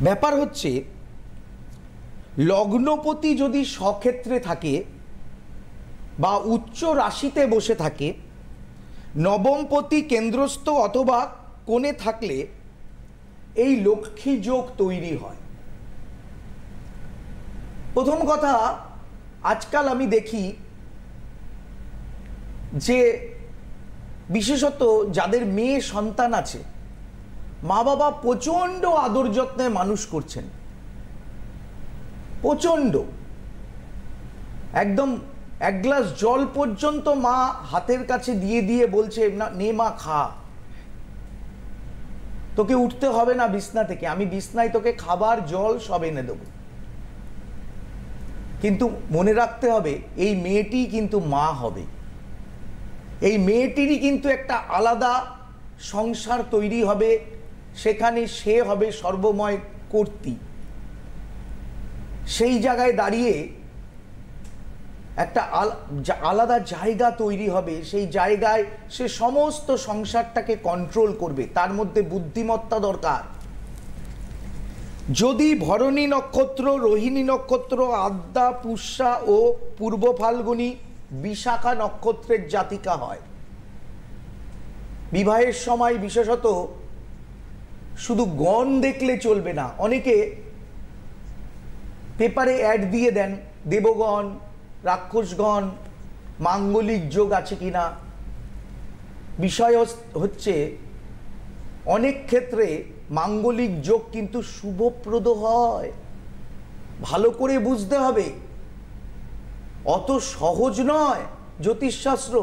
ব্যাপার হচ্ছে লগ্নপতি যদি স্বক্ষেত্রে থাকে বা উচ্চ রাশিতে বসে থাকে, নবমপতি কেন্দ্রস্থ অথবা কোণে থাকলে এই লক্ষ্মী যোগ তৈরি হয়। প্রথম কথা, আজকাল আমি দেখি যে বিশেষত যাদের মেয়ে সন্তান আছে, মা বাবা প্রচণ্ড আদর যত্নে মানুষ করছেন, প্রচণ্ড, একদম এক গ্লাস জল পর্যন্ত মা হাতের কাছে দিয়ে দিয়ে বলছে, না নে মা খা, তোকে উঠতে হবে না বিছনা থেকে, আমি বিছনায় তোকে খাবার জল সব এনে দেবো। কিন্তু মনে রাখতে হবে এই মেয়েটি কিন্তু মা হবে, এই মেয়েটিরই কিন্তু একটা আলাদা সংসার তৈরি হবে, সেখানে সে হবে সর্বময় কর্ত্রী। সেই জায়গায় দাঁড়িয়ে একটা আলাদা জায়গা তৈরি হবে, সেই জায়গায় সে সমস্ত সংসারটাকে কন্ট্রোল করবে, তার মধ্যে বুদ্ধিমত্তা দরকার। যদি ভরণী নক্ষত্র, রোহিণী নক্ষত্র, আদ্যা, পুষ্যা ও পূর্ব ফাল্গুনী, বিশাখা নক্ষত্রের জাতিকা হয়, বিবাহের সময় বিশেষত শুধু গণ দেখলে চলবে না। অনেকে পেপারে অ্যাড দিয়ে দেন, দেবগণ, রাক্ষসগণ, মাঙ্গলিক যোগ আছে কিনা। বিষয় হচ্ছে অনেক ক্ষেত্রে মাঙ্গলিক যোগ কিন্তু শুভপ্রদ হয়, ভালো করে বুঝতে হবে, অত সহজ নয় জ্যোতিষশাস্ত্র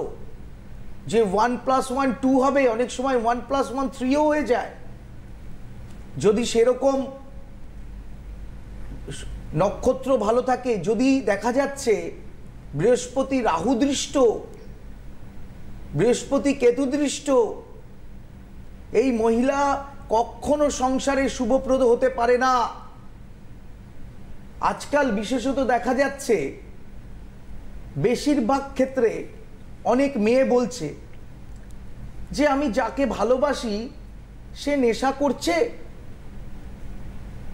যে 1+1 2 হবে, অনেক সময় 1+1 3ও হয়ে যায়। যদি সেরকম নক্ষত্র ভালো থাকে, যদি দেখা যাচ্ছে বৃহস্পতি রাহু দৃষ্ট, বৃহস্পতি কেতু দৃষ্ট, এই মহিলা কখনো সংসারে শুভপ্রদ হতে পারে না। আজকাল বিশেষত দেখা যাচ্ছে বেশিরভাগ ক্ষেত্রে অনেক মেয়ে বলছে যে আমি যাকে ভালোবাসি সে নেশা করছে,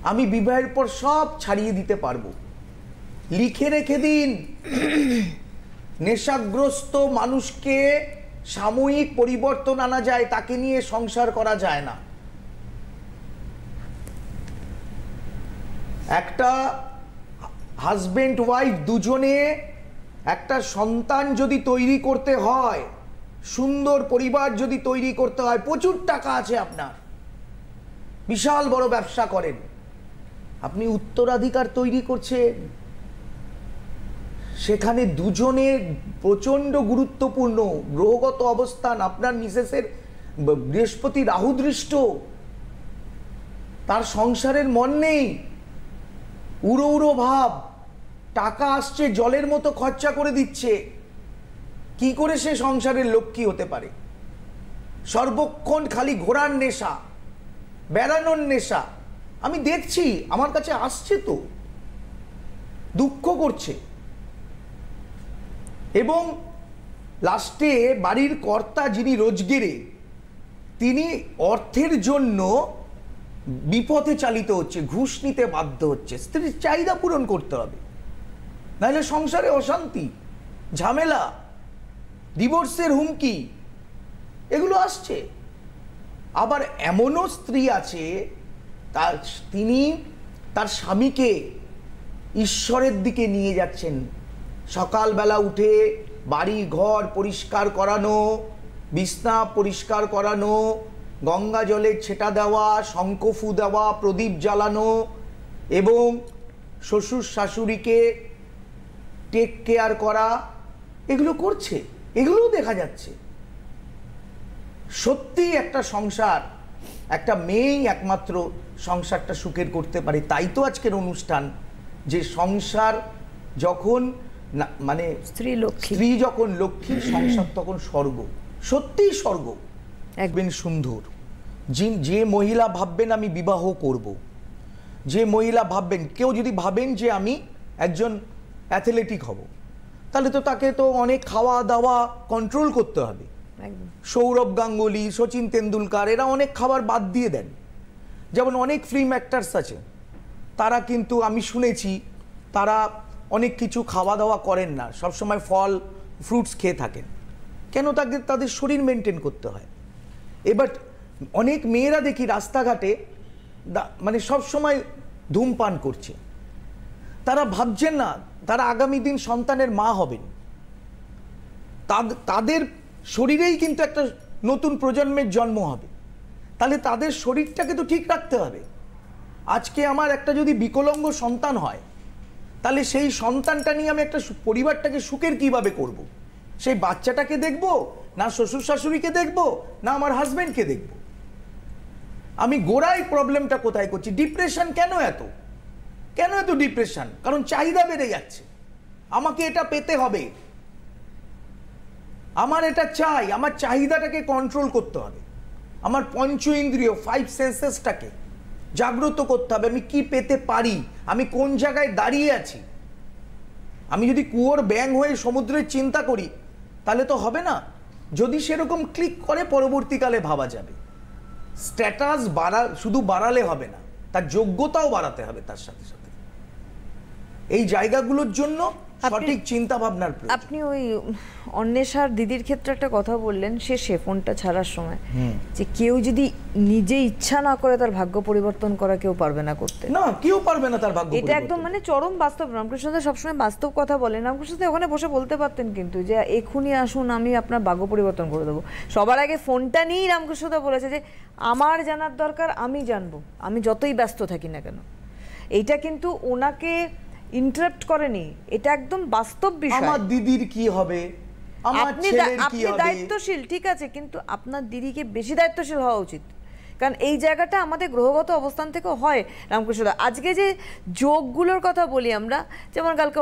আমি বিবাহের পর সব ছাড়িয়ে দিতে পারবো। লিখে রেখে দিন, নেশাগ্রস্ত মানুষকে সাময়িক পরিবর্তন আনা যায়, তাকে নিয়ে সংসার করা যায় না। একটা হাজবেন্ড ওয়াইফ দুজনে একটা সন্তান যদি তৈরি করতে হয়, সুন্দর পরিবার যদি তৈরি করতে হয়, প্রচুর টাকা আছে আপনার, বিশাল বড় ব্যবসা করেন, আপনি উত্তরাধিকার তৈরি করছেন, সেখানে দুজনের প্রচণ্ড গুরুত্বপূর্ণ গ্রহগত অবস্থান। আপনার মিসেসের বৃহস্পতি রাহু দৃষ্ট, তার সংসারের মন নেই, উড়ো উড়ো ভাব, টাকা আসছে জলের মতো খরচা করে দিচ্ছে, কি করে সে সংসারের লক্ষ্মী হতে পারে? সর্বক্ষণ খালি ঘোরার নেশা, বেড়ানোর নেশা। আমি দেখছি, আমার কাছে আসছে তো, দুঃখ করছে। এবং লাস্টে বাড়ির কর্তা যিনি রোজগেরে, তিনি অর্থের জন্য বিপথে চালিত হচ্ছে, ঘুষ নিতে বাধ্য হচ্ছে। স্ত্রীর চাহিদা পূরণ করতে হবে, নাহলে সংসারে অশান্তি, ঝামেলা, ডিভোর্সের হুমকি, এগুলো আসছে। আবার এমনও স্ত্রী আছে তিনি তার স্বামীকে ঈশ্বরের দিকে নিয়ে যাচ্ছেন, সকালবেলা উঠে বাড়ি ঘর পরিষ্কার করানো, বিছনা পরিষ্কার করানো, গঙ্গা জলে ছেটা দেওয়া, শঙ্খফু দেওয়া, প্রদীপ জ্বালানো, এবং শ্বশুর শাশুড়িকে টেক কেয়ার করা, এগুলো করছে, এগুলোও দেখা যাচ্ছে। সত্যি একটা সংসার, একটা মেয়েই একমাত্র সংসারটা সুখের করতে পারে। তাই তো আজকের অনুষ্ঠান, যে সংসার যখন মানে স্ত্রী যখন লক্ষ্মী, সংসার তখন স্বর্গ, সত্যিই স্বর্গ। একদিন সুন্দর যে মহিলা ভাববেন আমি বিবাহ করব, যে মহিলা ভাববেন, কেউ যদি ভাবেন যে আমি একজন অ্যাথলেটিক হব, তাহলে তো তাকে তো অনেক খাওয়া দাওয়া কন্ট্রোল করতে হবে। সৌরভ গাঙ্গুলি, সচিন তেন্ডুলকার, এরা অনেক খাবার বাদ দিয়ে দেন। যেমন অনেক ফিল্ম অ্যাক্টার্স আছে, তারা কিন্তু আমি শুনেছি তারা অনেক কিছু খাওয়া দাওয়া করেন না, সবসময় ফল ফ্রুটস খেয়ে থাকেন। কেন? তাদের শরীর মেনটেন করতে হয়। এবার অনেক মেয়েরা দেখি রাস্তাঘাটে মানে সবসময় ধূমপান করছে। তারা ভাবছেন না তারা আগামী দিন সন্তানের মা হবেন, তাদের শরীরেই কিন্তু একটা নতুন প্রজন্মের জন্ম হবে। তাহলে তাদের শরীরটাকে তো ঠিক রাখতে হবে। আজকে আমার একটা যদি বিকলাঙ্গ সন্তান হয়, তাহলে সেই সন্তানটা নিয়ে আমি একটা পরিবারটাকে সুখের কিভাবে করব? সেই বাচ্চাটাকে দেখব, না শ্বশুর শাশুড়িকে দেখব, না আমার হাজবেন্ডকে দেখব? আমি গোড়ায় প্রবলেমটা কোথায় করছি? ডিপ্রেশন কেন এত ডিপ্রেশন? কারণ চাহিদা বেড়ে যাচ্ছে, আমাকে এটা পেতে হবে, আমার এটা চাই, আমার চাহিদাটাকে কন্ট্রোল করতে হবে, আমার পঞ্চ ইন্দ্রিয় 5 সেন্সেসটাকে জাগ্রত করতে হবে। আমি কি পেতে পারি, আমি কোন জায়গায় দাঁড়িয়ে আছি। আমি যদি কুয়োর ব্যাঙ হয়ে সমুদ্রের চিন্তা করি তাহলে তো হবে না। যদি সেরকম ক্লিক করে পরবর্তীকালে ভাবা যাবে। স্ট্যাটাস শুধু বাড়ালে হবে না, তার যোগ্যতাও বাড়াতে হবে তার সাথে সাথে। এই জায়গাগুলোর জন্য সঠিক চিন্তা ভাবনার প্রয়োজন। আপনি ওই অন্বেষার দিদির ক্ষেত্রে একটা কথা বললেন সে ফোনটা ছাড়ার সময়, যে কেউ যদি নিজে ইচ্ছা না করে তার ভাগ্য পরিবর্তন করা কেউ পারবে না করতে। না, কেউ পারবে না তার ভাগ্য এটা একদম মানে চরম বাস্তব। রামকৃষ্ণদেব সবসময় বাস্তব কথা বলেন। রামকৃষ্ণদেব ওখানে বসে বলতে পারতেন কিন্তু যে এখুনি আসুন, আমি আপনার ভাগ্য পরিবর্তন করে দেবো। সবার আগে ফোনটা নিয়েই রামকৃষ্ণদেব বলেছে যে আমার জানার দরকার, আমি জানবো, আমি যতই ব্যস্ত থাকি না কেন। এইটা কিন্তু ওনাকে ইন্টারাপ্ট করেনি, এটা একদম বাস্তব বিষয়। আমার দিদির কি হবে, আমার ছেলের কি হবে। আপনি দায়িত্বশীল, ঠিক আছে, কিন্তু আপনার দিদিকে বেশি দায়িত্বশীল হওয়া উচিত। কারণ এই জায়গাটা আমাদের গ্রহগত অবস্থান থেকেও হয়। রামকৃষ্ণ আজকে যে যোগগুলোর কথা বলি আমরা, যেমন কালকে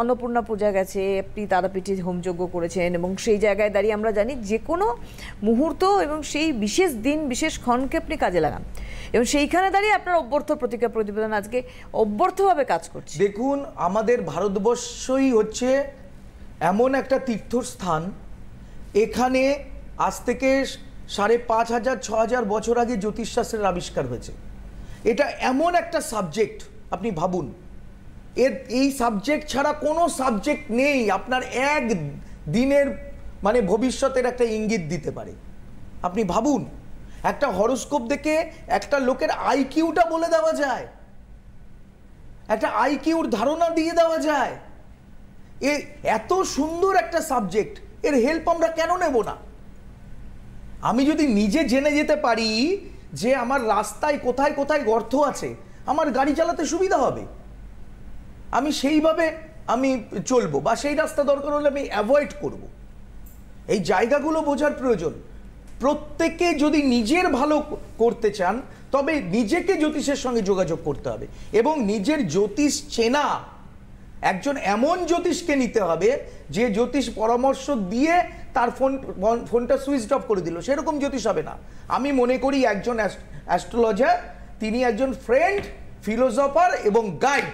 অন্নপূর্ণা পূজা গেছে, আপনি তারাপীঠে হোমযজ্ঞ করেছেন, এবং সেই জায়গায় দাঁড়িয়ে আমরা জানি যে কোনো মুহূর্ত এবং সেই বিশেষ দিন বিশেষ ক্ষণকে আপনি কাজে লাগান, এবং সেইখানে দাঁড়িয়ে আপনার অভ্যর্থ প্রতিক্রিয়া প্রতিবেদন আজকে অভ্যর্থভাবে কাজ করছে। দেখুন, আমাদের ভারতবর্ষই হচ্ছে এমন একটা তীর্থস্থান, এখানে আজ থেকে 5,500-6,000 বছর আগে জ্যোতিষশাস্ত্রের আবিষ্কার হয়েছে। এটা এমন একটা সাবজেক্ট, আপনি ভাবুন, এই সাবজেক্ট ছাড়া কোনো সাবজেক্ট নেই আপনার এক দিনের মানে ভবিষ্যতের একটা ইঙ্গিত দিতে পারে। আপনি ভাবুন, একটা হরোস্কোপ দেখে একটা লোকের আইকিউটা বলে দেওয়া যায়, একটা আইকিউর ধারণা দিয়ে দেওয়া যায়। এত সুন্দর একটা সাবজেক্ট, এর হেল্প আমরা কেন নেব না? আমি যদি নিজে জেনে যেতে পারি যে আমার রাস্তায় কোথায় কোথায় গর্ত আছে, আমার গাড়ি চালাতে সুবিধা হবে, আমি সেইভাবে আমি চলবো, বা সেই রাস্তা দরকার হলে আমি অ্যাভয়েড করব। এই জায়গাগুলো বোঝার প্রয়োজন। প্রত্যেকে যদি নিজের ভালো করতে চান তবে নিজেকে জ্যোতিষের সঙ্গে যোগাযোগ করতে হবে, এবং নিজের জ্যোতিষ চেনা একজন এমন জ্যোতিষকে নিতে হবে যে জ্যোতিষ পরামর্শ দিয়ে তার ফোনটা সুইচ অফ করে দিল, সেরকম জ্যোতিষ হবে না। আমি মনে করি একজন অ্যাস্ট্রোলজার, তিনি একজন ফ্রেন্ড, ফিলোসফার এবং গাইড,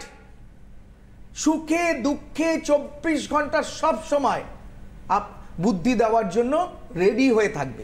সুখে দুঃখে 24 ঘন্টা সব সময় বুদ্ধি দেওয়ার জন্য রেডি হয়ে থাকবে।